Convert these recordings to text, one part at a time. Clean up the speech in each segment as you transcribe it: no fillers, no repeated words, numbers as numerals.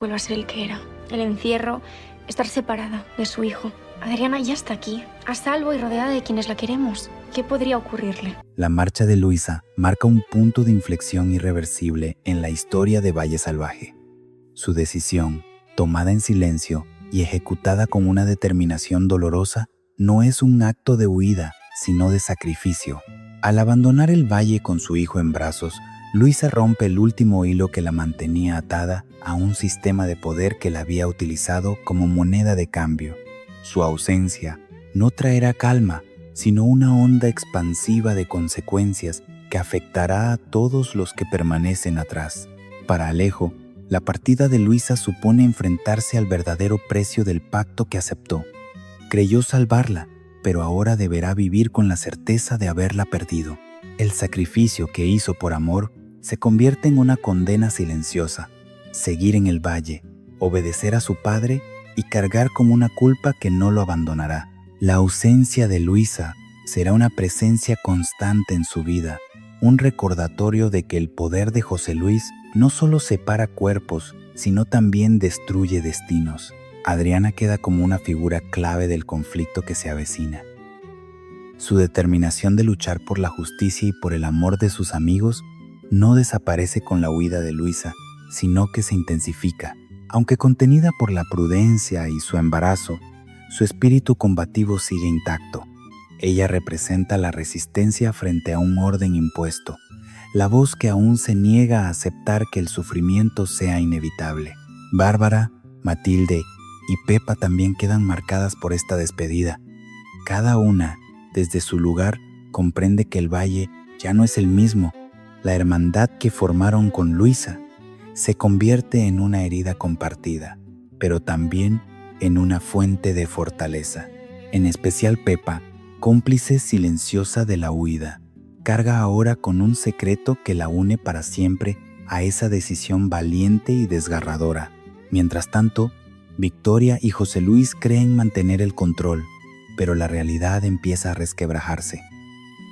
vuelva a ser el que era. El encierro, estar separada de su hijo. Adriana ya está aquí, a salvo y rodeada de quienes la queremos. ¿Qué podría ocurrirle? La marcha de Luisa marca un punto de inflexión irreversible en la historia de Valle Salvaje. Su decisión, tomada en silencio y ejecutada con una determinación dolorosa, no es un acto de huida, sino de sacrificio. Al abandonar el valle con su hijo en brazos, Luisa rompe el último hilo que la mantenía atada a un sistema de poder que la había utilizado como moneda de cambio. Su ausencia no traerá calma, sino una onda expansiva de consecuencias que afectará a todos los que permanecen atrás. Para Alejo, la partida de Luisa supone enfrentarse al verdadero precio del pacto que aceptó. Creyó salvarla, pero ahora deberá vivir con la certeza de haberla perdido. El sacrificio que hizo por amor se convierte en una condena silenciosa. Seguir en el valle, obedecer a su padre y cargar como una culpa que no lo abandonará. La ausencia de Luisa será una presencia constante en su vida, un recordatorio de que el poder de José Luis no solo separa cuerpos, sino también destruye destinos. Adriana queda como una figura clave del conflicto que se avecina. Su determinación de luchar por la justicia y por el amor de sus amigos no desaparece con la huida de Luisa, sino que se intensifica. Aunque contenida por la prudencia y su embarazo, su espíritu combativo sigue intacto. Ella representa la resistencia frente a un orden impuesto, la voz que aún se niega a aceptar que el sufrimiento sea inevitable. Bárbara, Matilde y Pepa también quedan marcadas por esta despedida. Cada una, desde su lugar, comprende que el valle ya no es el mismo. La hermandad que formaron con Luisa se convierte en una herida compartida, pero también en una fuente de fortaleza. En especial Pepa, cómplice silenciosa de la huida, carga ahora con un secreto que la une para siempre a esa decisión valiente y desgarradora. Mientras tanto, Victoria y José Luis creen mantener el control, pero la realidad empieza a resquebrajarse.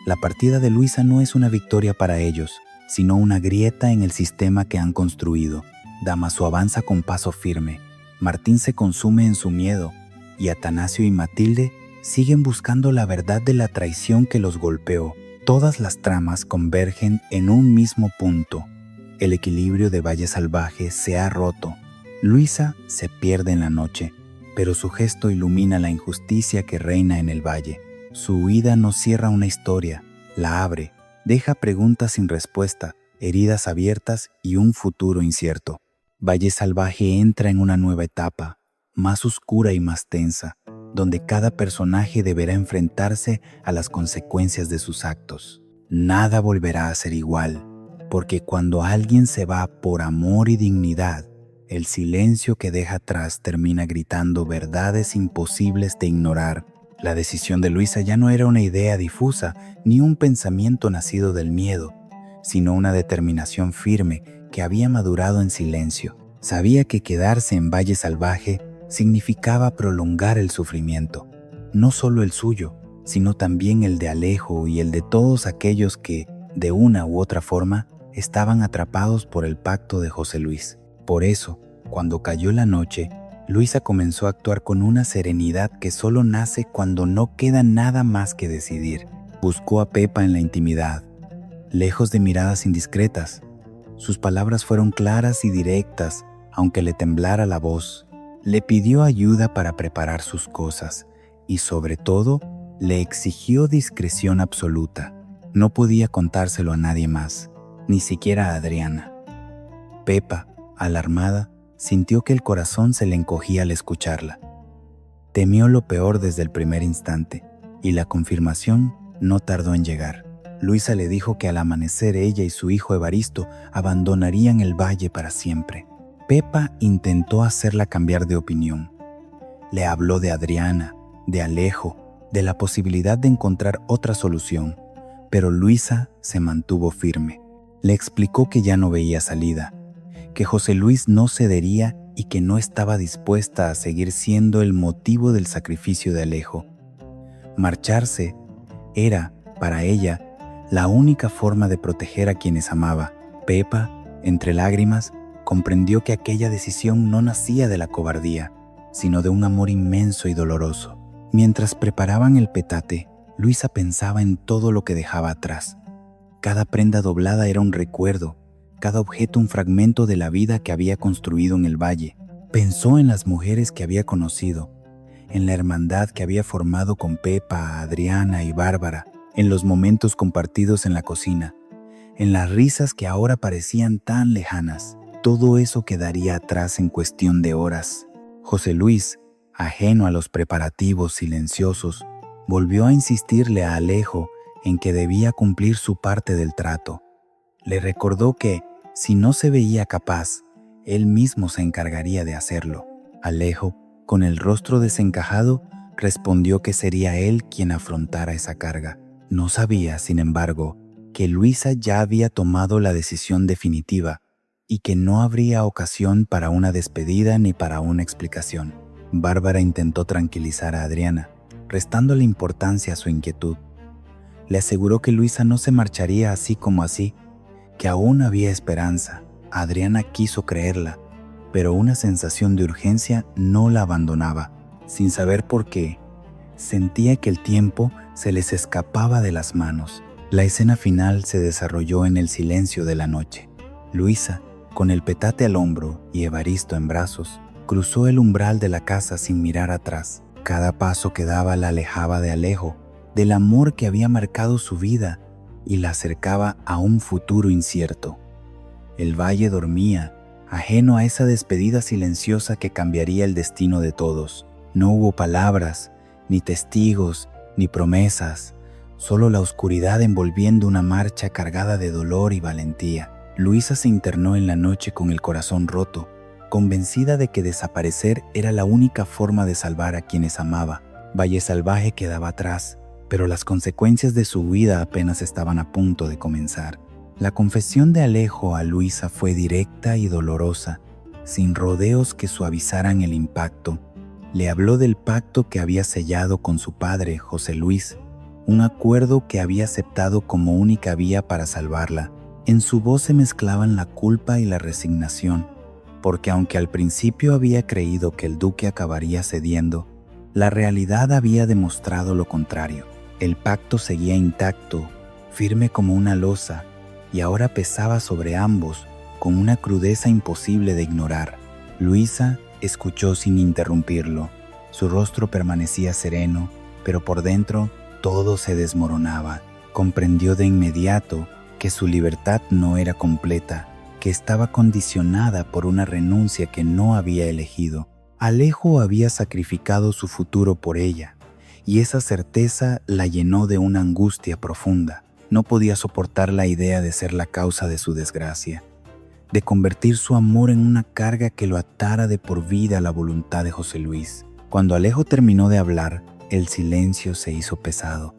La partida de Luisa no es una victoria para ellos, sino una grieta en el sistema que han construido. Damaso avanza con paso firme, Martín se consume en su miedo, y Atanasio y Matilde siguen buscando la verdad de la traición que los golpeó. Todas las tramas convergen en un mismo punto. El equilibrio de Valle Salvaje se ha roto. Luisa se pierde en la noche, pero su gesto ilumina la injusticia que reina en el valle. Su huida no cierra una historia, la abre, deja preguntas sin respuesta, heridas abiertas y un futuro incierto. Valle Salvaje entra en una nueva etapa, más oscura y más tensa, donde cada personaje deberá enfrentarse a las consecuencias de sus actos. Nada volverá a ser igual, porque cuando alguien se va por amor y dignidad, el silencio que deja atrás termina gritando verdades imposibles de ignorar. La decisión de Luisa ya no era una idea difusa, ni un pensamiento nacido del miedo, sino una determinación firme que había madurado en silencio. Sabía que quedarse en Valle Salvaje significaba prolongar el sufrimiento, no solo el suyo, sino también el de Alejo y el de todos aquellos que, de una u otra forma, estaban atrapados por el pacto de José Luis. Por eso, cuando cayó la noche, Luisa comenzó a actuar con una serenidad que solo nace cuando no queda nada más que decidir. Buscó a Pepa en la intimidad, lejos de miradas indiscretas. Sus palabras fueron claras y directas, aunque le temblara la voz. Le pidió ayuda para preparar sus cosas y, sobre todo, le exigió discreción absoluta. No podía contárselo a nadie más, ni siquiera a Adriana. Pepa, alarmada, sintió que el corazón se le encogía al escucharla. Temió lo peor desde el primer instante, y la confirmación no tardó en llegar. Luisa le dijo que al amanecer ella y su hijo Evaristo abandonarían el valle para siempre. Pepa intentó hacerla cambiar de opinión. Le habló de Adriana, de Alejo, de la posibilidad de encontrar otra solución, pero Luisa se mantuvo firme. Le explicó que ya no veía salida, que José Luis no cedería y que no estaba dispuesta a seguir siendo el motivo del sacrificio de Alejo. Marcharse era, para ella, la única forma de proteger a quienes amaba. Pepa, entre lágrimas, comprendió que aquella decisión no nacía de la cobardía, sino de un amor inmenso y doloroso. Mientras preparaban el petate, Luisa pensaba en todo lo que dejaba atrás. Cada prenda doblada era un recuerdo, cada objeto un fragmento de la vida que había construido en el valle. Pensó en las mujeres que había conocido, en la hermandad que había formado con Pepa, Adriana y Bárbara, en los momentos compartidos en la cocina, en las risas que ahora parecían tan lejanas. Todo eso quedaría atrás en cuestión de horas. José Luis, ajeno a los preparativos silenciosos, volvió a insistirle a Alejo en que debía cumplir su parte del trato. Le recordó que, si no se veía capaz, él mismo se encargaría de hacerlo. Alejo, con el rostro desencajado, respondió que sería él quien afrontara esa carga. No sabía, sin embargo, que Luisa ya había tomado la decisión definitiva y que no habría ocasión para una despedida ni para una explicación. Bárbara intentó tranquilizar a Adriana, restándole importancia a su inquietud. Le aseguró que Luisa no se marcharía así como así, que aún había esperanza. Adriana quiso creerla, pero una sensación de urgencia no la abandonaba. Sin saber por qué, sentía que el tiempo se les escapaba de las manos. La escena final se desarrolló en el silencio de la noche. Luisa, con el petate al hombro y Evaristo en brazos, cruzó el umbral de la casa sin mirar atrás. Cada paso que daba la alejaba de Alejo, del amor que había marcado su vida, y la acercaba a un futuro incierto. El valle dormía, ajeno a esa despedida silenciosa que cambiaría el destino de todos. No hubo palabras, ni testigos, ni promesas, solo la oscuridad envolviendo una marcha cargada de dolor y valentía. Luisa se internó en la noche con el corazón roto, convencida de que desaparecer era la única forma de salvar a quienes amaba. Valle Salvaje quedaba atrás, pero las consecuencias de su huida apenas estaban a punto de comenzar. La confesión de Alejo a Luisa fue directa y dolorosa, sin rodeos que suavizaran el impacto. Le habló del pacto que había sellado con su padre, José Luis, un acuerdo que había aceptado como única vía para salvarla. En su voz se mezclaban la culpa y la resignación, porque aunque al principio había creído que el duque acabaría cediendo, la realidad había demostrado lo contrario. El pacto seguía intacto, firme como una losa, y ahora pesaba sobre ambos con una crudeza imposible de ignorar. Luisa escuchó sin interrumpirlo. Su rostro permanecía sereno, pero por dentro todo se desmoronaba. Comprendió de inmediato que su libertad no era completa, que estaba condicionada por una renuncia que no había elegido. Alejo había sacrificado su futuro por ella, y esa certeza la llenó de una angustia profunda. No podía soportar la idea de ser la causa de su desgracia, de convertir su amor en una carga que lo atara de por vida a la voluntad de José Luis. Cuando Alejo terminó de hablar, el silencio se hizo pesado.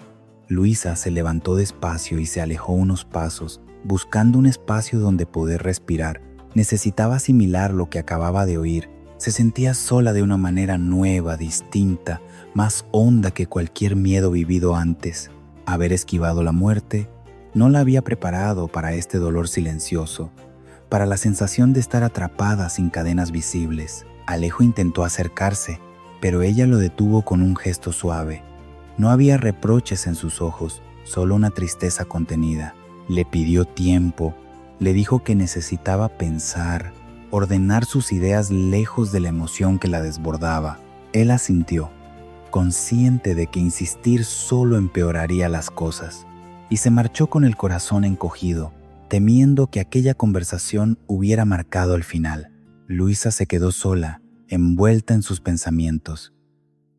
Luisa se levantó despacio y se alejó unos pasos, buscando un espacio donde poder respirar. Necesitaba asimilar lo que acababa de oír. Se sentía sola de una manera nueva, distinta, más honda que cualquier miedo vivido antes. Haber esquivado la muerte no la había preparado para este dolor silencioso, para la sensación de estar atrapada sin cadenas visibles. Alejo intentó acercarse, pero ella lo detuvo con un gesto suave. No había reproches en sus ojos, solo una tristeza contenida. Le pidió tiempo, le dijo que necesitaba pensar, ordenar sus ideas lejos de la emoción que la desbordaba. Él asintió, consciente de que insistir solo empeoraría las cosas, y se marchó con el corazón encogido, temiendo que aquella conversación hubiera marcado el final. Luisa se quedó sola, envuelta en sus pensamientos.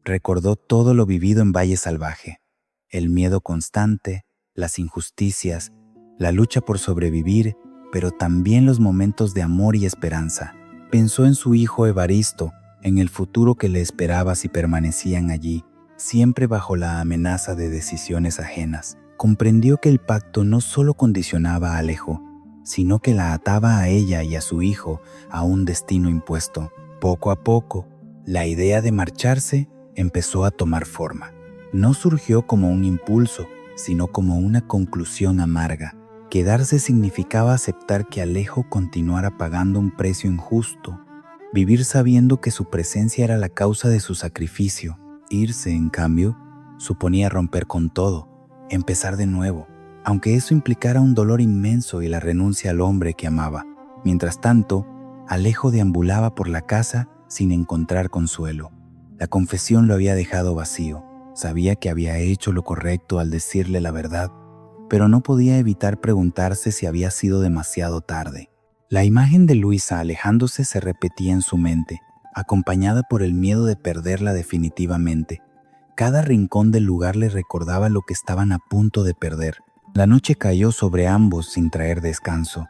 Recordó todo lo vivido en Valle Salvaje, el miedo constante, las injusticias, la lucha por sobrevivir, pero también los momentos de amor y esperanza. Pensó en su hijo Evaristo, en el futuro que le esperaba si permanecían allí, siempre bajo la amenaza de decisiones ajenas. Comprendió que el pacto no solo condicionaba a Alejo, sino que la ataba a ella y a su hijo a un destino impuesto. Poco a poco, la idea de marcharse empezó a tomar forma. No surgió como un impulso, sino como una conclusión amarga. Quedarse significaba aceptar que Alejo continuara pagando un precio injusto, vivir sabiendo que su presencia era la causa de su sacrificio. Irse, en cambio, suponía romper con todo, empezar de nuevo, aunque eso implicara un dolor inmenso y la renuncia al hombre que amaba. Mientras tanto, Alejo deambulaba por la casa sin encontrar consuelo. La confesión lo había dejado vacío. Sabía que había hecho lo correcto al decirle la verdad, pero no podía evitar preguntarse si había sido demasiado tarde. La imagen de Luisa alejándose se repetía en su mente, acompañada por el miedo de perderla definitivamente. Cada rincón del lugar le recordaba lo que estaban a punto de perder. La noche cayó sobre ambos sin traer descanso.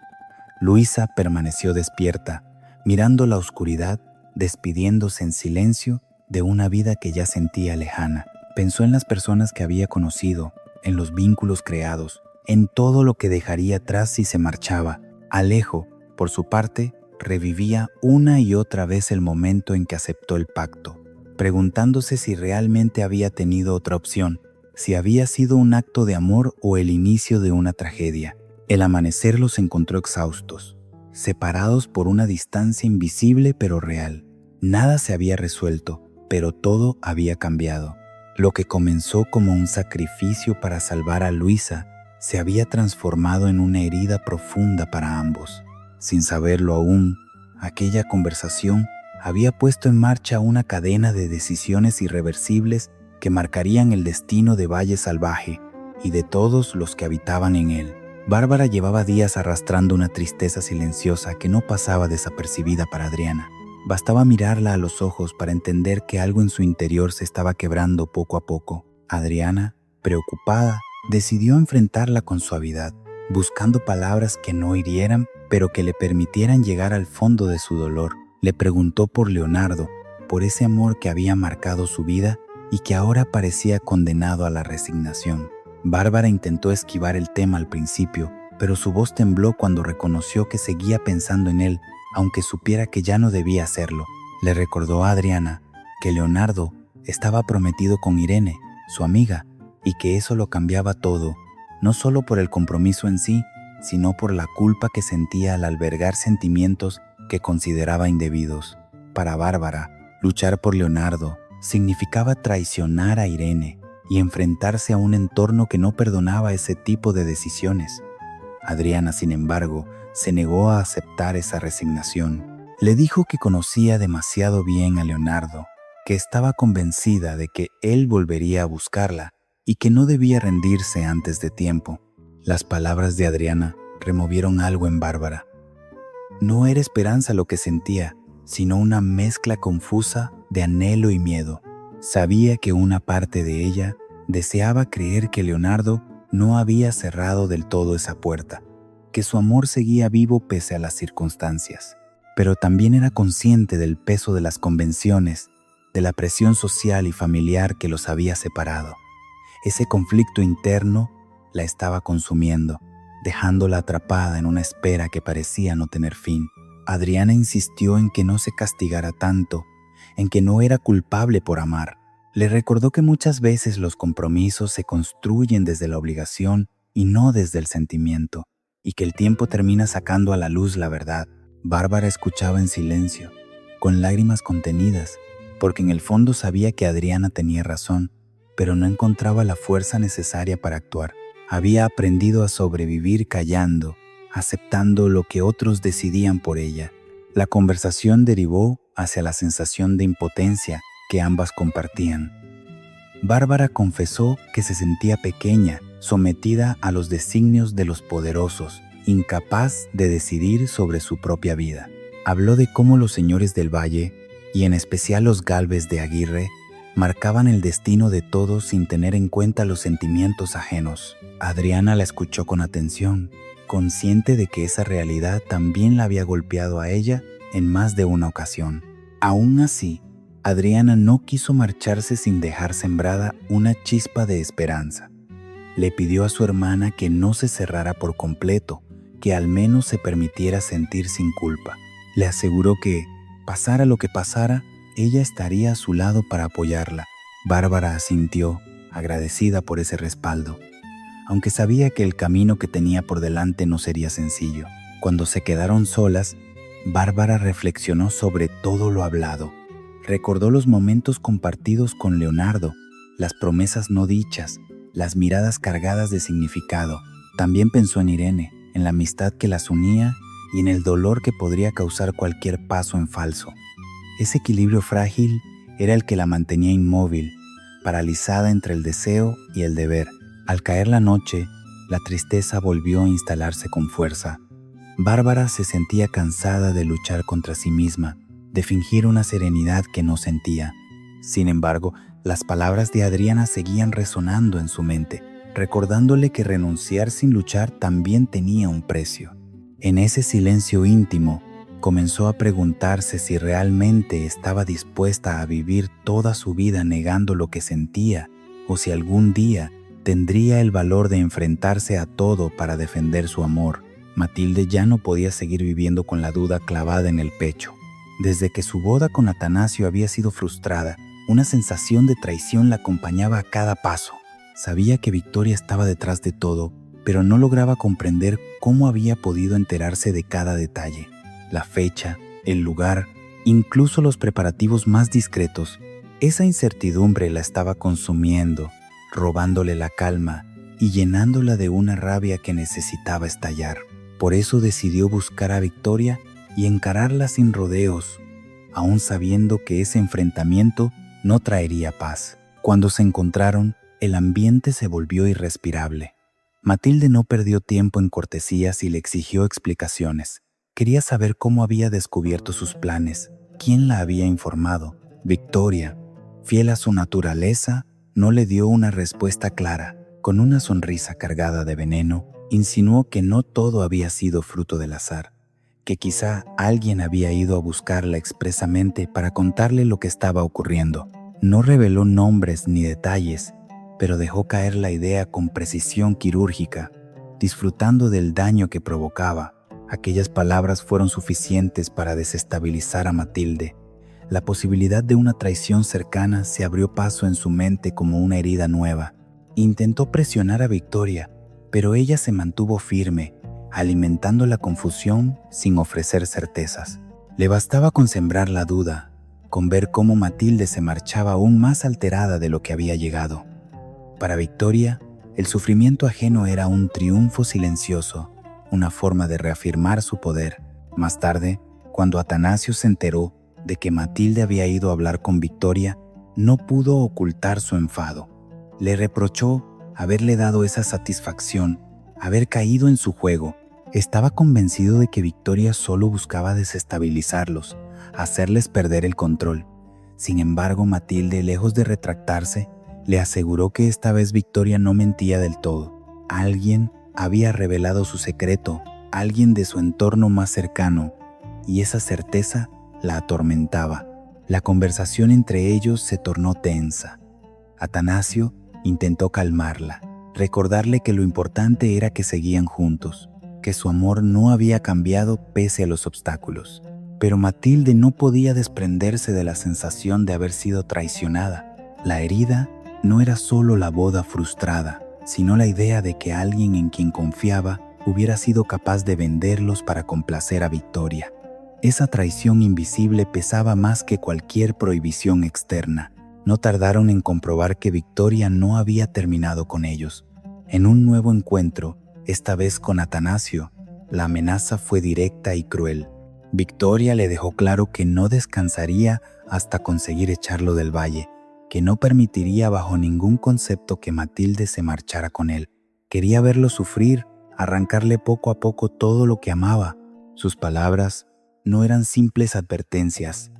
Luisa permaneció despierta, mirando la oscuridad, despidiéndose en silencio de una vida que ya sentía lejana. Pensó en las personas que había conocido, en los vínculos creados, en todo lo que dejaría atrás si se marchaba. Alejo, por su parte, revivía una y otra vez el momento en que aceptó el pacto, preguntándose si realmente había tenido otra opción, si había sido un acto de amor o el inicio de una tragedia. El amanecer los encontró exhaustos, separados por una distancia invisible pero real. Nada se había resuelto, pero todo había cambiado. Lo que comenzó como un sacrificio para salvar a Luisa se había transformado en una herida profunda para ambos. Sin saberlo aún, aquella conversación había puesto en marcha una cadena de decisiones irreversibles que marcarían el destino de Valle Salvaje y de todos los que habitaban en él. Bárbara llevaba días arrastrando una tristeza silenciosa que no pasaba desapercibida para Adriana. Bastaba mirarla a los ojos para entender que algo en su interior se estaba quebrando poco a poco. Adriana, preocupada, decidió enfrentarla con suavidad, buscando palabras que no hirieran, pero que le permitieran llegar al fondo de su dolor. Le preguntó por Leonardo, por ese amor que había marcado su vida y que ahora parecía condenado a la resignación. Bárbara intentó esquivar el tema al principio, pero su voz tembló cuando reconoció que seguía pensando en él, aunque supiera que ya no debía hacerlo. Le recordó a Adriana que Leonardo estaba prometido con Irene, su amiga, y que eso lo cambiaba todo, no solo por el compromiso en sí, sino por la culpa que sentía al albergar sentimientos que consideraba indebidos. Para Bárbara, luchar por Leonardo significaba traicionar a Irene y enfrentarse a un entorno que no perdonaba ese tipo de decisiones. Adriana, sin embargo, se negó a aceptar esa resignación. Le dijo que conocía demasiado bien a Leonardo, que estaba convencida de que él volvería a buscarla y que no debía rendirse antes de tiempo. Las palabras de Adriana removieron algo en Bárbara. No era esperanza lo que sentía, sino una mezcla confusa de anhelo y miedo. Sabía que una parte de ella deseaba creer que Leonardo no había cerrado del todo esa puerta, que su amor seguía vivo pese a las circunstancias, pero también era consciente del peso de las convenciones, de la presión social y familiar que los había separado. Ese conflicto interno la estaba consumiendo, dejándola atrapada en una espera que parecía no tener fin. Adriana insistió en que no se castigara tanto, en que no era culpable por amar. Le recordó que muchas veces los compromisos se construyen desde la obligación y no desde el sentimiento, y que el tiempo termina sacando a la luz la verdad. Bárbara escuchaba en silencio, con lágrimas contenidas, porque en el fondo sabía que Adriana tenía razón, pero no encontraba la fuerza necesaria para actuar. Había aprendido a sobrevivir callando, aceptando lo que otros decidían por ella. La conversación derivó hacia la sensación de impotencia que ambas compartían. Bárbara confesó que se sentía pequeña, sometida a los designios de los poderosos, incapaz de decidir sobre su propia vida. Habló de cómo los señores del Valle, y en especial los Gálvez de Aguirre, marcaban el destino de todos sin tener en cuenta los sentimientos ajenos. Adriana la escuchó con atención, consciente de que esa realidad también la había golpeado a ella en más de una ocasión. Aún así, Adriana no quiso marcharse sin dejar sembrada una chispa de esperanza. Le pidió a su hermana que no se cerrara por completo, que al menos se permitiera sentir sin culpa. Le aseguró que, pasara lo que pasara, ella estaría a su lado para apoyarla. Bárbara asintió, agradecida por ese respaldo. aunque sabía que el camino que tenía por delante no sería sencillo. Cuando se quedaron solas, Bárbara reflexionó sobre todo lo hablado. Recordó los momentos compartidos con Leonardo, las promesas no dichas, las miradas cargadas de significado. También pensó en Irene, en la amistad que las unía y en el dolor que podría causar cualquier paso en falso. Ese equilibrio frágil era el que la mantenía inmóvil, paralizada entre el deseo y el deber. Al caer la noche, la tristeza volvió a instalarse con fuerza. Bárbara se sentía cansada de luchar contra sí misma, de fingir una serenidad que no sentía. Sin embargo, las palabras de Adriana seguían resonando en su mente, recordándole que renunciar sin luchar también tenía un precio. En ese silencio íntimo, comenzó a preguntarse si realmente estaba dispuesta a vivir toda su vida negando lo que sentía, o si algún día tendría el valor de enfrentarse a todo para defender su amor. Matilde ya no podía seguir viviendo con la duda clavada en el pecho. Desde que su boda con Atanasio había sido frustrada, una sensación de traición la acompañaba a cada paso. Sabía que Victoria estaba detrás de todo, pero no lograba comprender cómo había podido enterarse de cada detalle. La fecha, el lugar, incluso los preparativos más discretos. Esa incertidumbre la estaba consumiendo, robándole la calma y llenándola de una rabia que necesitaba estallar. Por eso decidió buscar a Victoria y encararla sin rodeos, aún sabiendo que ese enfrentamiento no traería paz. Cuando se encontraron, el ambiente se volvió irrespirable. Matilde no perdió tiempo en cortesías y le exigió explicaciones. Quería saber cómo había descubierto sus planes, quién la había informado. Victoria, fiel a su naturaleza, no le dio una respuesta clara. Con una sonrisa cargada de veneno, insinuó que no todo había sido fruto del azar, que quizá alguien había ido a buscarla expresamente para contarle lo que estaba ocurriendo. No reveló nombres ni detalles, pero dejó caer la idea con precisión quirúrgica, disfrutando del daño que provocaba. Aquellas palabras fueron suficientes para desestabilizar a Matilde. La posibilidad de una traición cercana se abrió paso en su mente como una herida nueva. Intentó presionar a Victoria, pero ella se mantuvo firme, alimentando la confusión sin ofrecer certezas. Le bastaba con sembrar la duda, con ver cómo Matilde se marchaba aún más alterada de lo que había llegado. Para Victoria, el sufrimiento ajeno era un triunfo silencioso, una forma de reafirmar su poder. Más tarde, cuando Atanasio se enteró de que Matilde había ido a hablar con Victoria, no pudo ocultar su enfado. Le reprochó haberle dado esa satisfacción, haber caído en su juego. Estaba convencido de que Victoria solo buscaba desestabilizarlos, hacerles perder el control. Sin embargo, Matilde, lejos de retractarse, le aseguró que esta vez Victoria no mentía del todo. Alguien había revelado su secreto, alguien de su entorno más cercano, y esa certeza la atormentaba. La conversación entre ellos se tornó tensa. Atanasio intentó calmarla, recordarle que lo importante era que seguían juntos, que su amor no había cambiado pese a los obstáculos. Pero Matilde no podía desprenderse de la sensación de haber sido traicionada. La herida no era solo la boda frustrada, sino la idea de que alguien en quien confiaba hubiera sido capaz de venderlos para complacer a Victoria. Esa traición invisible pesaba más que cualquier prohibición externa. No tardaron en comprobar que Victoria no había terminado con ellos. En un nuevo encuentro, esta vez con Atanasio, la amenaza fue directa y cruel. Victoria le dejó claro que no descansaría hasta conseguir echarlo del valle, que no permitiría bajo ningún concepto que Matilde se marchara con él. Quería verlo sufrir, arrancarle poco a poco todo lo que amaba. Sus palabras no eran simples advertencias,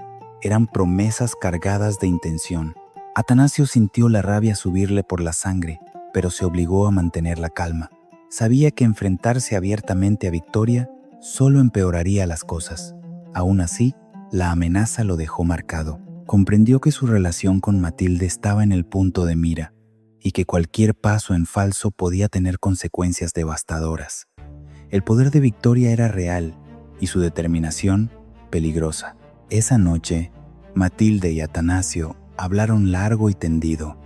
eran promesas cargadas de intención. Atanasio sintió la rabia subirle por la sangre, pero se obligó a mantener la calma. Sabía que enfrentarse abiertamente a Victoria solo empeoraría las cosas. Aún así, la amenaza lo dejó marcado. Comprendió que su relación con Matilde estaba en el punto de mira y que cualquier paso en falso podía tener consecuencias devastadoras. El poder de Victoria era real y su determinación peligrosa. Esa noche, Matilde y Atanasio hablaron largo y tendido.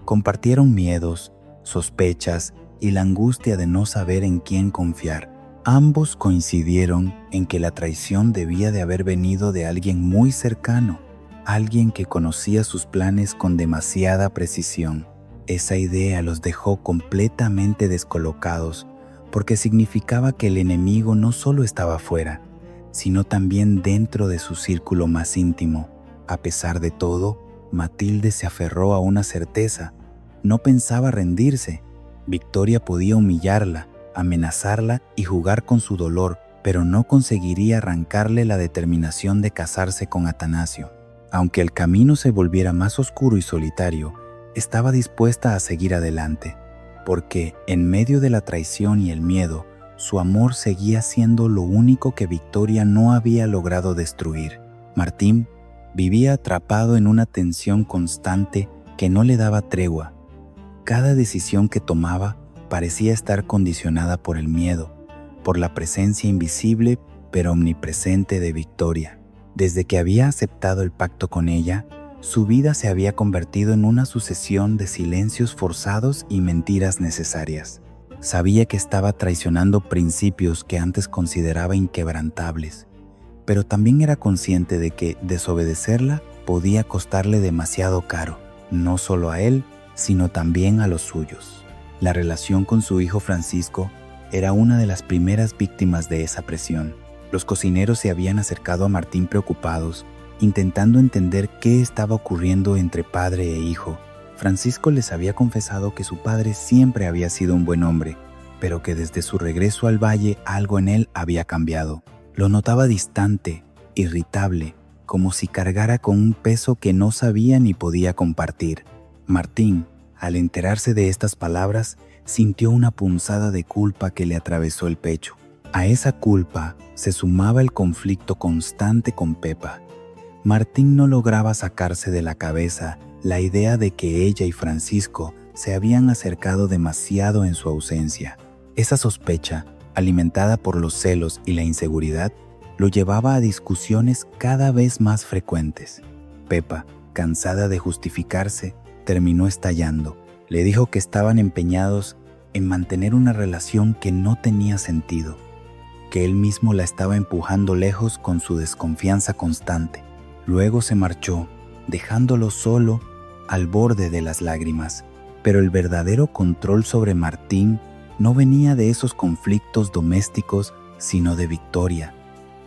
Compartieron miedos, sospechas y la angustia de no saber en quién confiar. Ambos coincidieron en que la traición debía de haber venido de alguien muy cercano, alguien que conocía sus planes con demasiada precisión. Esa idea los dejó completamente descolocados, porque significaba que el enemigo no solo estaba fuera, sino también dentro de su círculo más íntimo. A pesar de todo, Matilde se aferró a una certeza. No pensaba rendirse. Victoria podía humillarla, amenazarla y jugar con su dolor, pero no conseguiría arrancarle la determinación de casarse con Atanasio. Aunque el camino se volviera más oscuro y solitario, estaba dispuesta a seguir adelante, porque en medio de la traición y el miedo, su amor seguía siendo lo único que Victoria no había logrado destruir. Martín vivía atrapado en una tensión constante que no le daba tregua. Cada decisión que tomaba parecía estar condicionada por el miedo, por la presencia invisible pero omnipresente de Victoria. Desde que había aceptado el pacto con ella, su vida se había convertido en una sucesión de silencios forzados y mentiras necesarias. Sabía que estaba traicionando principios que antes consideraba inquebrantables, pero también era consciente de que desobedecerla podía costarle demasiado caro, no solo a él, sino también a los suyos. La relación con su hijo Francisco era una de las primeras víctimas de esa presión. Los cocineros se habían acercado a Martín preocupados, intentando entender qué estaba ocurriendo entre padre e hijo. Francisco les había confesado que su padre siempre había sido un buen hombre, pero que desde su regreso al valle algo en él había cambiado. Lo notaba distante, irritable, como si cargara con un peso que no sabía ni podía compartir. Martín, al enterarse de estas palabras, sintió una punzada de culpa que le atravesó el pecho. A esa culpa se sumaba el conflicto constante con Pepa. Martín no lograba sacarse de la cabeza la idea de que ella y Francisco se habían acercado demasiado en su ausencia. Esa sospecha, alimentada por los celos y la inseguridad, lo llevaba a discusiones cada vez más frecuentes. Pepa, cansada de justificarse, terminó estallando. Le dijo que estaban empeñados en mantener una relación que no tenía sentido, que él mismo la estaba empujando lejos con su desconfianza constante. Luego se marchó, dejándolo solo al borde de las lágrimas. Pero el verdadero control sobre Martín no venía de esos conflictos domésticos, sino de Victoria.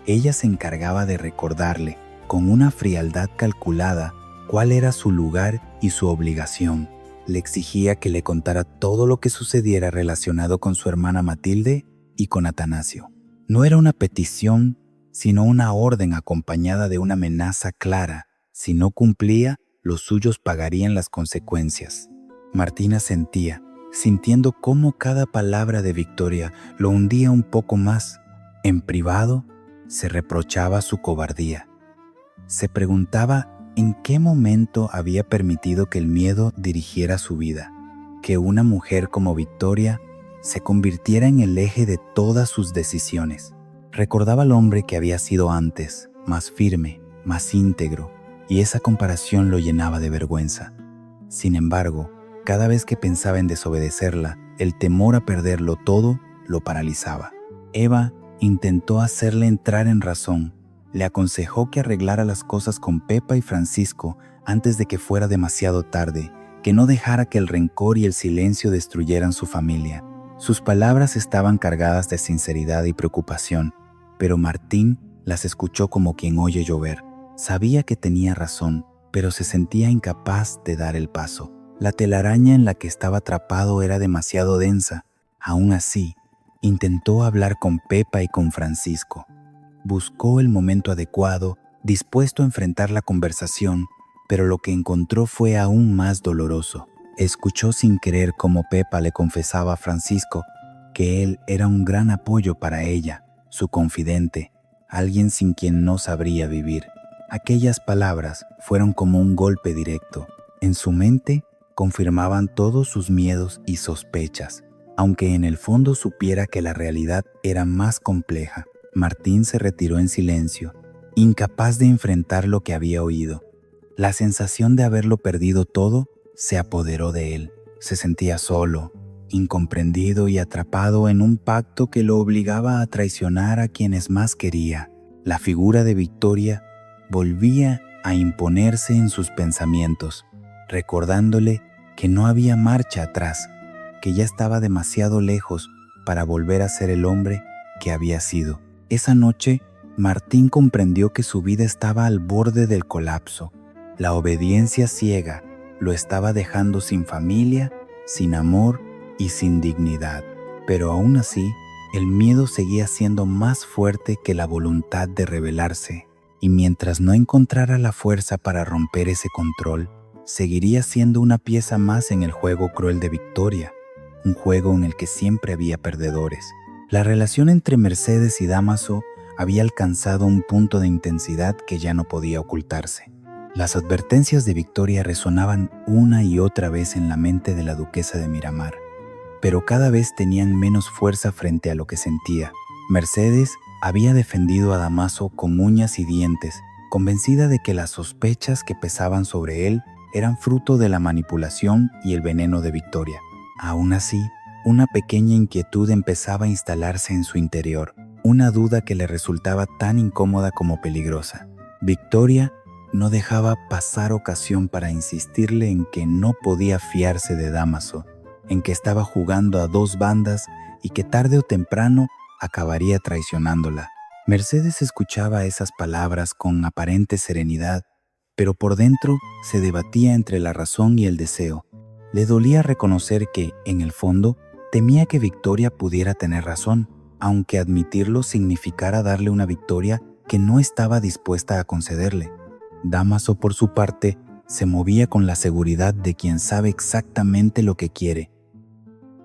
Ella se encargaba de recordarle, con una frialdad calculada, cuál era su lugar y su obligación. Le exigía que le contara todo lo que sucediera relacionado con su hermana Matilde y con Atanasio. No era una petición, sino una orden acompañada de una amenaza clara. Si no cumplía, los suyos pagarían las consecuencias. Martina sentía, sintiendo cómo cada palabra de Victoria lo hundía un poco más. En privado, se reprochaba su cobardía. Se preguntaba en qué momento había permitido que el miedo dirigiera su vida, que una mujer como Victoria se convirtiera en el eje de todas sus decisiones. Recordaba al hombre que había sido antes, más firme, más íntegro, y esa comparación lo llenaba de vergüenza. Sin embargo, cada vez que pensaba en desobedecerla, el temor a perderlo todo lo paralizaba. Eva intentó hacerle entrar en razón. Le aconsejó que arreglara las cosas con Pepa y Francisco antes de que fuera demasiado tarde, que no dejara que el rencor y el silencio destruyeran su familia. Sus palabras estaban cargadas de sinceridad y preocupación, pero Martín las escuchó como quien oye llover. Sabía que tenía razón, pero se sentía incapaz de dar el paso. La telaraña en la que estaba atrapado era demasiado densa. Aún así, intentó hablar con Pepa y con Francisco. Buscó el momento adecuado, dispuesto a enfrentar la conversación, pero lo que encontró fue aún más doloroso. Escuchó sin querer cómo Pepa le confesaba a Francisco que él era un gran apoyo para ella, su confidente, alguien sin quien no sabría vivir. Aquellas palabras fueron como un golpe directo. En su mente confirmaban todos sus miedos y sospechas, aunque en el fondo supiera que la realidad era más compleja. Martín se retiró en silencio, incapaz de enfrentar lo que había oído. La sensación de haberlo perdido todo se apoderó de él. Se sentía solo, incomprendido y atrapado en un pacto que lo obligaba a traicionar a quienes más quería. La figura de Victoria volvía a imponerse en sus pensamientos, recordándole que no había marcha atrás, que ya estaba demasiado lejos para volver a ser el hombre que había sido. Esa noche, Martín comprendió que su vida estaba al borde del colapso. La obediencia ciega lo estaba dejando sin familia, sin amor y sin dignidad. Pero aún así, el miedo seguía siendo más fuerte que la voluntad de rebelarse, y mientras no encontrara la fuerza para romper ese control, seguiría siendo una pieza más en el juego cruel de Victoria, un juego en el que siempre había perdedores. La relación entre Mercedes y Dámaso había alcanzado un punto de intensidad que ya no podía ocultarse. Las advertencias de Victoria resonaban una y otra vez en la mente de la duquesa de Miramar, pero cada vez tenían menos fuerza frente a lo que sentía. Mercedes había defendido a Dámaso con uñas y dientes, convencida de que las sospechas que pesaban sobre él eran fruto de la manipulación y el veneno de Victoria. Aún así, una pequeña inquietud empezaba a instalarse en su interior, una duda que le resultaba tan incómoda como peligrosa. Victoria no dejaba pasar ocasión para insistirle en que no podía fiarse de Dámaso, en que estaba jugando a dos bandas y que tarde o temprano acabaría traicionándola. Mercedes escuchaba esas palabras con aparente serenidad, pero por dentro se debatía entre la razón y el deseo. Le dolía reconocer que, en el fondo, temía que Victoria pudiera tener razón, aunque admitirlo significara darle una victoria que no estaba dispuesta a concederle. Dámaso, por su parte, se movía con la seguridad de quien sabe exactamente lo que quiere.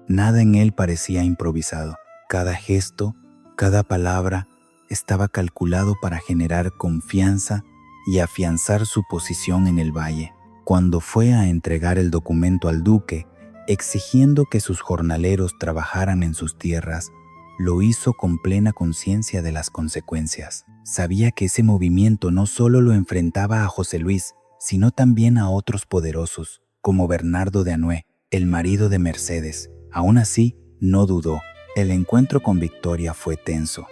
Nada en él parecía improvisado. Cada gesto, cada palabra, estaba calculado para generar confianza y afianzar su posición en el valle. Cuando fue a entregar el documento al duque, exigiendo que sus jornaleros trabajaran en sus tierras, lo hizo con plena conciencia de las consecuencias. Sabía que ese movimiento no solo lo enfrentaba a José Luis, sino también a otros poderosos, como Bernardo de Anué, el marido de Mercedes. Aún así, no dudó. El encuentro con Victoria fue tenso.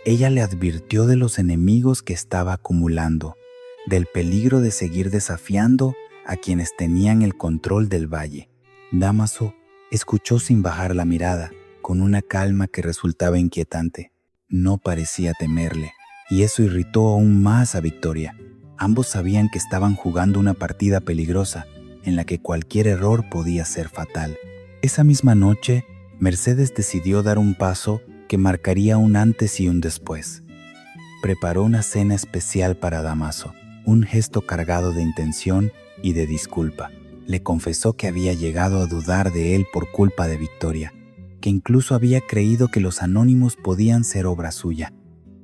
Ella le advirtió de los enemigos que estaba acumulando, del peligro de seguir desafiando a quienes tenían el control del valle. Dámaso escuchó sin bajar la mirada, con una calma que resultaba inquietante. No parecía temerle, y eso irritó aún más a Victoria. Ambos sabían que estaban jugando una partida peligrosa, en la que cualquier error podía ser fatal. Esa misma noche, Mercedes decidió dar un paso que marcaría un antes y un después. Preparó una cena especial para Dámaso, un gesto cargado de intención y de disculpa. Le confesó que había llegado a dudar de él por culpa de Victoria, que incluso había creído que los anónimos podían ser obra suya.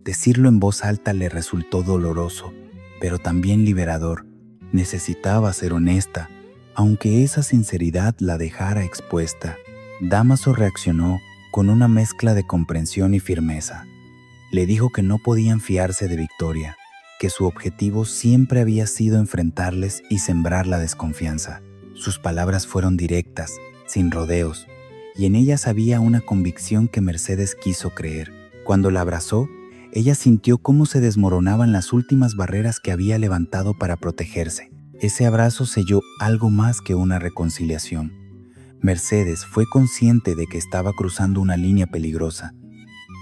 Decirlo en voz alta le resultó doloroso, pero también liberador. Necesitaba ser honesta, aunque esa sinceridad la dejara expuesta. Dámaso reaccionó con una mezcla de comprensión y firmeza. Le dijo que no podían fiarse de Victoria, que su objetivo siempre había sido enfrentarles y sembrar la desconfianza. Sus palabras fueron directas, sin rodeos, y en ellas había una convicción que Mercedes quiso creer. Cuando la abrazó, ella sintió cómo se desmoronaban las últimas barreras que había levantado para protegerse. Ese abrazo selló algo más que una reconciliación. Mercedes fue consciente de que estaba cruzando una línea peligrosa.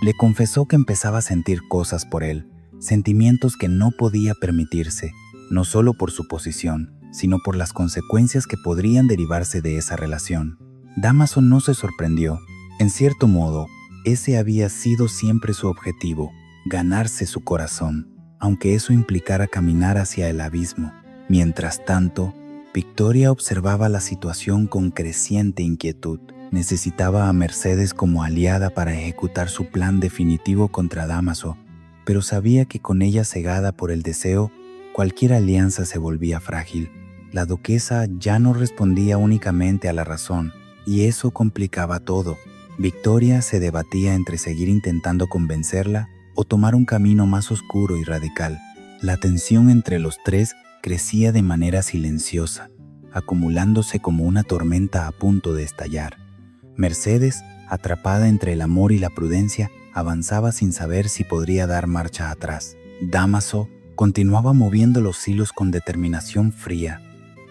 Le confesó que empezaba a sentir cosas por él, sentimientos que no podía permitirse, no solo por su posición, sino por las consecuencias que podrían derivarse de esa relación. Dámaso no se sorprendió. En cierto modo, ese había sido siempre su objetivo, ganarse su corazón, aunque eso implicara caminar hacia el abismo. Mientras tanto, Victoria observaba la situación con creciente inquietud. Necesitaba a Mercedes como aliada para ejecutar su plan definitivo contra Dámaso, pero sabía que con ella cegada por el deseo, cualquier alianza se volvía frágil. La duquesa ya no respondía únicamente a la razón, y eso complicaba todo. Victoria se debatía entre seguir intentando convencerla o tomar un camino más oscuro y radical. La tensión entre los tres crecía de manera silenciosa, acumulándose como una tormenta a punto de estallar. Mercedes, atrapada entre el amor y la prudencia, avanzaba sin saber si podría dar marcha atrás. Dámaso continuaba moviendo los hilos con determinación fría,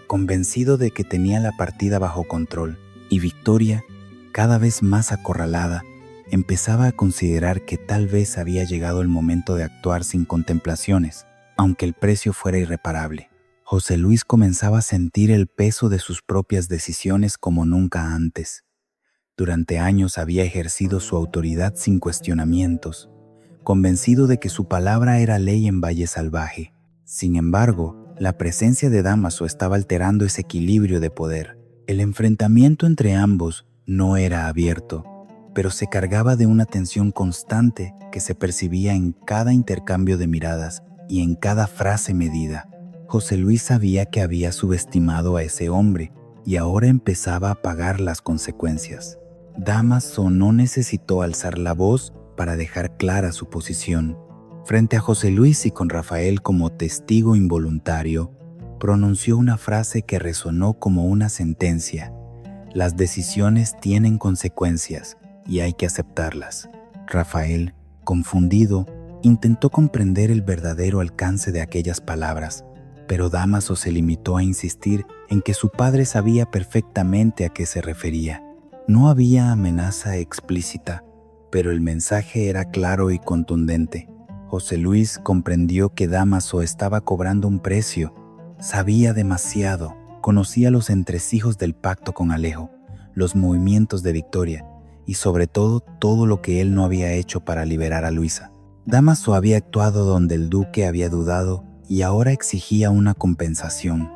convencido de que tenía la partida bajo control, y Victoria, cada vez más acorralada, empezaba a considerar que tal vez había llegado el momento de actuar sin contemplaciones, aunque el precio fuera irreparable. José Luis comenzaba a sentir el peso de sus propias decisiones como nunca antes. Durante años había ejercido su autoridad sin cuestionamientos, convencido de que su palabra era ley en Valle Salvaje. Sin embargo, la presencia de Dámaso estaba alterando ese equilibrio de poder. El enfrentamiento entre ambos no era abierto, pero se cargaba de una tensión constante que se percibía en cada intercambio de miradas y en cada frase medida. José Luis sabía que había subestimado a ese hombre y ahora empezaba a pagar las consecuencias. Dámaso no necesitó alzar la voz para dejar clara su posición. Frente a José Luis y con Rafael como testigo involuntario, pronunció una frase que resonó como una sentencia: las decisiones tienen consecuencias y hay que aceptarlas. Rafael, confundido, intentó comprender el verdadero alcance de aquellas palabras, pero Dámaso se limitó a insistir en que su padre sabía perfectamente a qué se refería. No había amenaza explícita, pero el mensaje era claro y contundente. José Luis comprendió que Dámaso estaba cobrando un precio. Sabía demasiado, conocía los entresijos del pacto con Alejo, los movimientos de Victoria y sobre todo lo que él no había hecho para liberar a Luisa. Dámaso había actuado donde el duque había dudado y ahora exigía una compensación: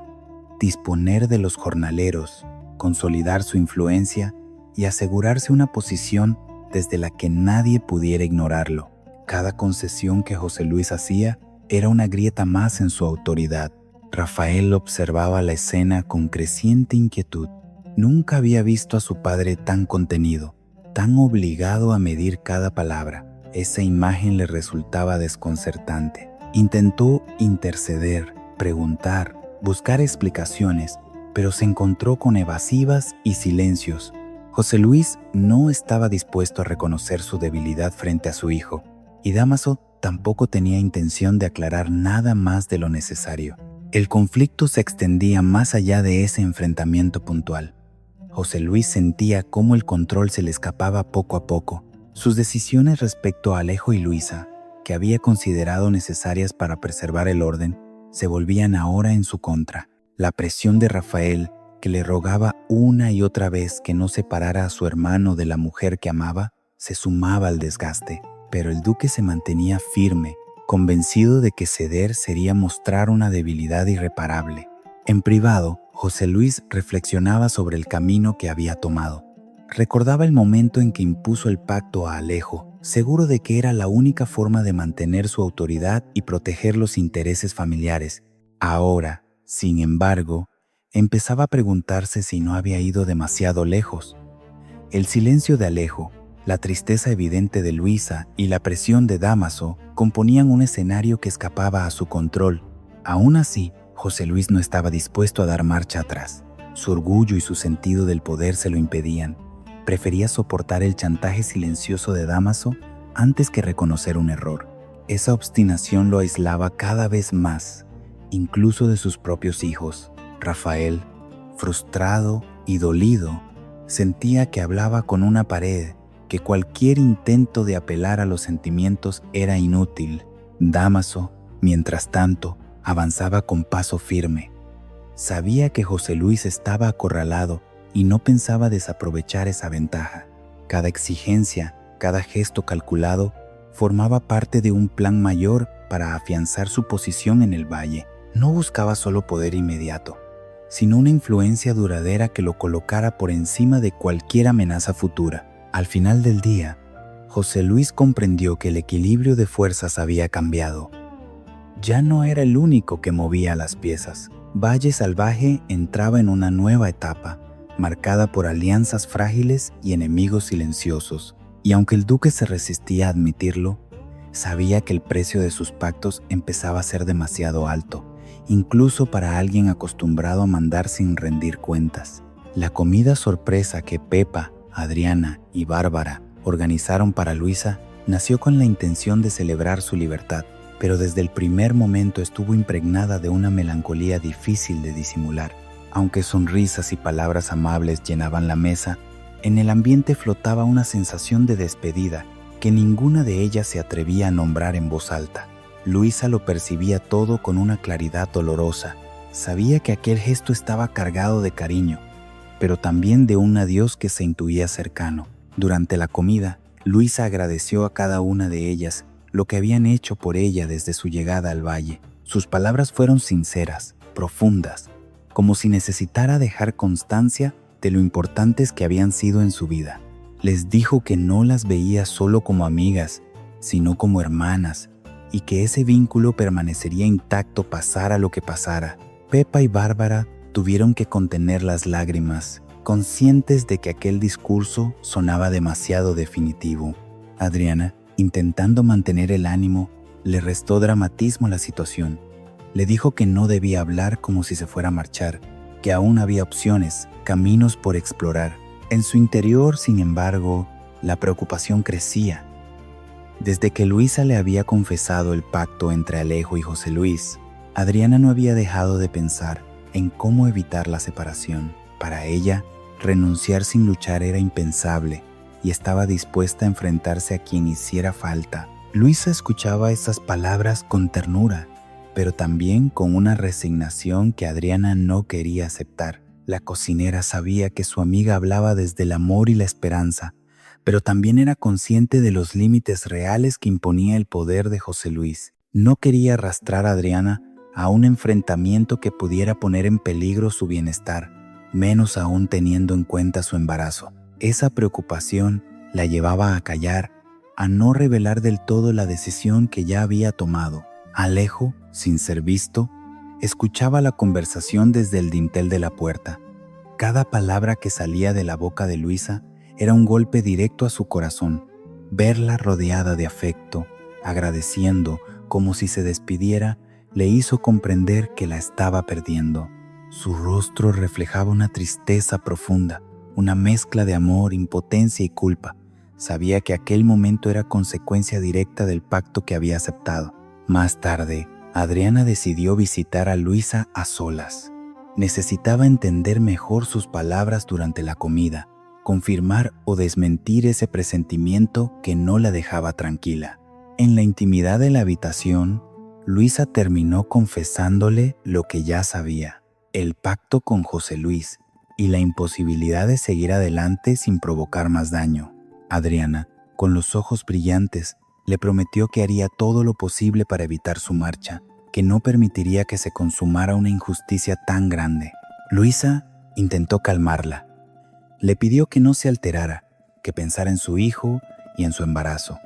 disponer de los jornaleros, consolidar su influencia y asegurarse una posición desde la que nadie pudiera ignorarlo. Cada concesión que José Luis hacía era una grieta más en su autoridad. Rafael observaba la escena con creciente inquietud. Nunca había visto a su padre tan contenido, tan obligado a medir cada palabra. Esa imagen le resultaba desconcertante. Intentó interceder, preguntar, buscar explicaciones, pero se encontró con evasivas y silencios. José Luis no estaba dispuesto a reconocer su debilidad frente a su hijo, y Dámaso tampoco tenía intención de aclarar nada más de lo necesario. El conflicto se extendía más allá de ese enfrentamiento puntual. José Luis sentía cómo el control se le escapaba poco a poco. Sus decisiones respecto a Alejo y Luisa, que había considerado necesarias para preservar el orden, se volvían ahora en su contra. La presión de Rafael, que le rogaba una y otra vez que no separara a su hermano de la mujer que amaba, se sumaba al desgaste. Pero el duque se mantenía firme, convencido de que ceder sería mostrar una debilidad irreparable. En privado, José Luis reflexionaba sobre el camino que había tomado. Recordaba el momento en que impuso el pacto a Alejo, seguro de que era la única forma de mantener su autoridad y proteger los intereses familiares. Ahora, sin embargo, empezaba a preguntarse si no había ido demasiado lejos. El silencio de Alejo, la tristeza evidente de Luisa y la presión de Dámaso componían un escenario que escapaba a su control. Aún así, José Luis no estaba dispuesto a dar marcha atrás. Su orgullo y su sentido del poder se lo impedían. Prefería soportar el chantaje silencioso de Dámaso antes que reconocer un error. Esa obstinación lo aislaba cada vez más, incluso de sus propios hijos. Rafael, frustrado y dolido, sentía que hablaba con una pared, que cualquier intento de apelar a los sentimientos era inútil. Dámaso, mientras tanto, avanzaba con paso firme. Sabía que José Luis estaba acorralado y no pensaba desaprovechar esa ventaja. Cada exigencia, cada gesto calculado, formaba parte de un plan mayor para afianzar su posición en el valle. No buscaba solo poder inmediato, sino una influencia duradera que lo colocara por encima de cualquier amenaza futura. Al final del día, José Luis comprendió que el equilibrio de fuerzas había cambiado. Ya no era el único que movía las piezas. Valle Salvaje entraba en una nueva etapa, marcada por alianzas frágiles y enemigos silenciosos. Y aunque el duque se resistía a admitirlo, sabía que el precio de sus pactos empezaba a ser demasiado alto, incluso para alguien acostumbrado a mandar sin rendir cuentas. La comida sorpresa que Pepa Adriana y Bárbara organizaron para Luisa nació con la intención de celebrar su libertad, pero desde el primer momento estuvo impregnada de una melancolía difícil de disimular. Aunque sonrisas y palabras amables llenaban la mesa, en el ambiente flotaba una sensación de despedida que ninguna de ellas se atrevía a nombrar en voz alta. Luisa lo percibía todo con una claridad dolorosa. Sabía que aquel gesto estaba cargado de cariño, pero también de un adiós que se intuía cercano. Durante la comida, Luisa agradeció a cada una de ellas lo que habían hecho por ella desde su llegada al valle. Sus palabras fueron sinceras, profundas, como si necesitara dejar constancia de lo importantes que habían sido en su vida. Les dijo que no las veía solo como amigas, sino como hermanas, y que ese vínculo permanecería intacto pasara lo que pasara. Pepa y Bárbara tuvieron que contener las lágrimas, conscientes de que aquel discurso sonaba demasiado definitivo. Adriana, intentando mantener el ánimo, le restó dramatismo a la situación. Le dijo que no debía hablar como si se fuera a marchar, que aún había opciones, caminos por explorar. En su interior, sin embargo, la preocupación crecía. Desde que Luisa le había confesado el pacto entre Alejo y José Luis, Adriana no había dejado de pensar en cómo evitar la separación. Para ella, renunciar sin luchar era impensable y estaba dispuesta a enfrentarse a quien hiciera falta. Luisa escuchaba esas palabras con ternura, pero también con una resignación que Adriana no quería aceptar. La cocinera sabía que su amiga hablaba desde el amor y la esperanza, pero también era consciente de los límites reales que imponía el poder de José Luis. No quería arrastrar a Adriana a un enfrentamiento que pudiera poner en peligro su bienestar, menos aún teniendo en cuenta su embarazo. Esa preocupación la llevaba a callar, a no revelar del todo la decisión que ya había tomado. Alejo, sin ser visto, escuchaba la conversación desde el dintel de la puerta. Cada palabra que salía de la boca de Luisa era un golpe directo a su corazón. Verla rodeada de afecto, agradeciendo como si se despidiera, le hizo comprender que la estaba perdiendo. Su rostro reflejaba una tristeza profunda, una mezcla de amor, impotencia y culpa. Sabía que aquel momento era consecuencia directa del pacto que había aceptado. Más tarde, Adriana decidió visitar a Luisa a solas. Necesitaba entender mejor sus palabras durante la comida, confirmar o desmentir ese presentimiento que no la dejaba tranquila. En la intimidad de la habitación, Luisa terminó confesándole lo que ya sabía, el pacto con José Luis y la imposibilidad de seguir adelante sin provocar más daño. Adriana, con los ojos brillantes, le prometió que haría todo lo posible para evitar su marcha, que no permitiría que se consumara una injusticia tan grande. Luisa intentó calmarla. Le pidió que no se alterara, que pensara en su hijo y en su embarazo.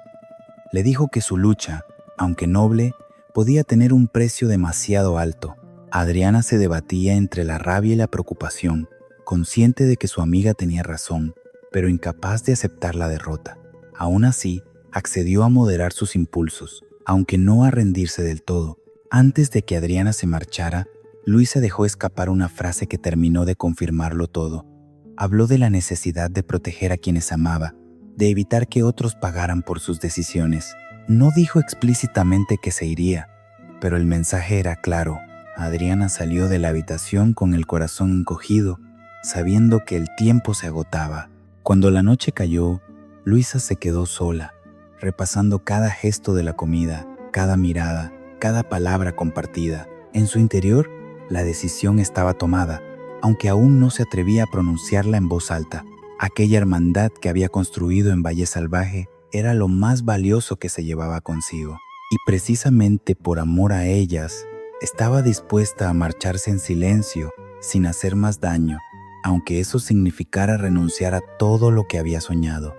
Le dijo que su lucha, aunque noble, podía tener un precio demasiado alto. Adriana se debatía entre la rabia y la preocupación, consciente de que su amiga tenía razón, pero incapaz de aceptar la derrota. Aún así, accedió a moderar sus impulsos, aunque no a rendirse del todo. Antes de que Adriana se marchara, Luisa dejó escapar una frase que terminó de confirmarlo todo. Habló de la necesidad de proteger a quienes amaba, de evitar que otros pagaran por sus decisiones. No dijo explícitamente que se iría, pero el mensaje era claro. Adriana salió de la habitación con el corazón encogido, sabiendo que el tiempo se agotaba. Cuando la noche cayó, Luisa se quedó sola, repasando cada gesto de la comida, cada mirada, cada palabra compartida. En su interior, la decisión estaba tomada, aunque aún no se atrevía a pronunciarla en voz alta. Aquella hermandad que había construido en Valle Salvaje era lo más valioso que se llevaba consigo. Y precisamente por amor a ellas, estaba dispuesta a marcharse en silencio, sin hacer más daño, aunque eso significara renunciar a todo lo que había soñado.